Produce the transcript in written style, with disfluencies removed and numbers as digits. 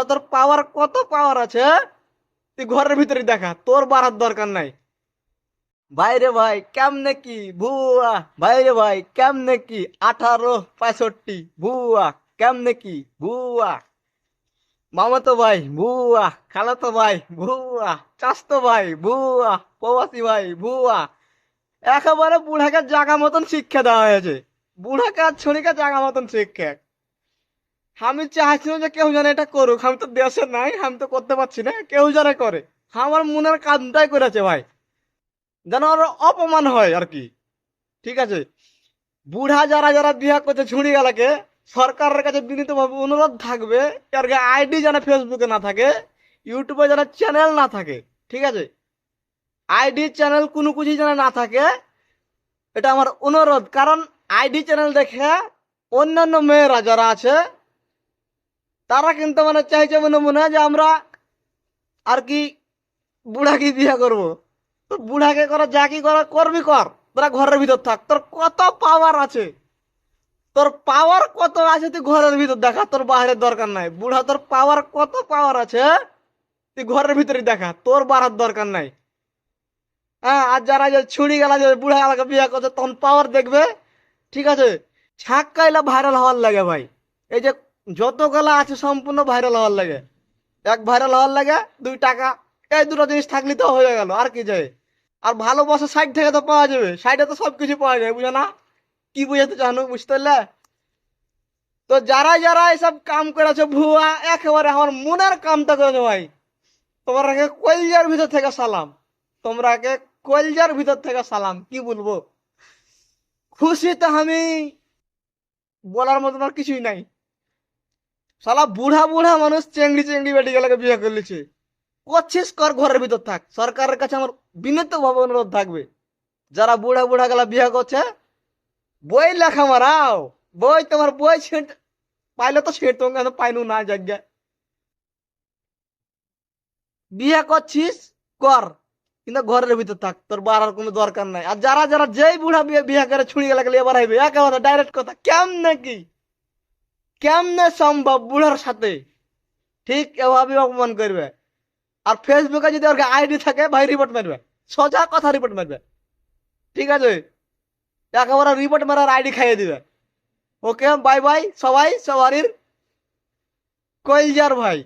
বুড়া তোর পাওয়ার কত পাওয়ার আছে তুই ঘরের ভিতরে দেখা, তোর বাড়ার দরকার নাই। ভাইরে ভাই কেমনে কি ভুয়া, ভাইরে ভাই কেমনে কি 1865 ভুয়া, কেমনে কি ভুয়া, মামাতো ভাই ভুয়া, খালাতো ভাই ভুয়া, চাচতো ভাই ভুয়া, প্রবাসী ভাই ভুয়া। একেবারে বুড়াকে জাগা মতন শিক্ষা দেওয়া হয়েছে। বুড়াকে আর ছড়িকে জাগা মতন শিক্ষা। আমি চাইছিলাম যে কেউ যেন এটা করুক, আমি তো দেশে নাই, আমি তো করতে পারছি না, কেউ যেন করে। আমার মনের কামটাই করেছে ভাই, যেন ওর অপমান হয় আর কি। ঠিক আছে, বুড়া যারা যারা বিয়ে করছে ঝুড়ি গেলাকে, সরকারের কাছে বিনীতভাবে অনুরোধ থাকবে এর আইডি যেন ফেসবুকে না থাকে, ইউটিউবে যেন চ্যানেল না থাকে। ঠিক আছে, আইডি চ্যানেল কোনো কিছু যেন না থাকে, এটা আমার অনুরোধ। কারণ আইডি চ্যানেল দেখে অন্যান্য মেয়েরা যারা আছে তারা কিন্তু মানে চাইছে মনে মনে যে আমরা আর কি বুড়াকে বিয়ে করব। তো বুড়াকে করা যা কি করা করবি কর, তোরা ঘরের ভিতর থাক, তোর কত পাওয়ার আছে, তোর পাওয়ার কত আছে তুই ঘরের ভিতর দেখা, তোর বাইরের দরকার নাই। বুড়া তোর পাওয়ার কত পাওয়ার আছে তুই ঘরের ভিতরে দেখা, তোর বাড়ার দরকার নাই। হ্যাঁ, আর যারা যে ছুরি গেলা যে বুড়া এলাকা বিয়ে করছে তখন পাওয়ার দেখবে। ঠিক আছে, ছাক কাইলা ভাইরাল হওয়ার লাগে ভাই। এই যে যত গলা আছে সম্পূর্ণ ভাইরাল হওয়ার লাগে। এক ভাইরাল হওয়ার লাগে 2 টাকা, এই দুটো জিনিস থাকলে তো হয়ে গেল, আর কি যায়। আর ভালোবাসা সাইড থেকে তো পাওয়া যাবে, সাইডে তো সবকিছু পাওয়া যায়, বুঝে না? কি বুঝাতে চানো, বুঝতে পারলে? তো যারা যারা এসব কাম করেছে ভুয়া, একেবারে আমার মনের কামটা করেছে ভাই, তোমরাকে কলজার ভিতর থেকে সালাম। তোমরাকে কলজার ভিতর থেকে সালাম, কি বলবো। খুশিতে আমি বলার মতন আর কিছুই নাই। শালা বুড়া বুড়া মানুষ চেংড়ি চেংড়ি বেটি গেলাকে বিয়ে করে লিছে। করছিস কর, ঘরের ভিতর থাক। সরকারের কাছে আমার বিনীত ভাবে অনুরোধ থাকবে, যারা বুড়া বুড়া গেলা বিয়ে করছে বই লেখা মারাও। বই তোমার বই ছিঁড় পাইলে তো ছিঁড়, তোমাকে পাইনু না জায়গা। বিয়ে করছিস কর, কিন্তু ঘরের ভিতর থাক, তোর বাড়ার কোনো দরকার নাই। আর যারা যারা যেই বুড়া বিয়ে বিয়ে করে ছুড়ি গেলে গেলে এবার আইবে, একেবারে ডাইরেক্ট কথা, কেমনে কি কেমনে সম্ভব বুড়ার সাথে, ঠিক এভাবে অপমান করবে। আর ফেসবুকে যদি ওর আইডি থাকে ভাই রিপোর্ট মারবে, সোজা কথা রিপোর্ট মারবে। ঠিক আছে, একেবারে রিপোর্ট মারার আইডি খাইয়ে দিবে। ওকে, বাই বাই সবাই, সবারই কইলজার ভাই।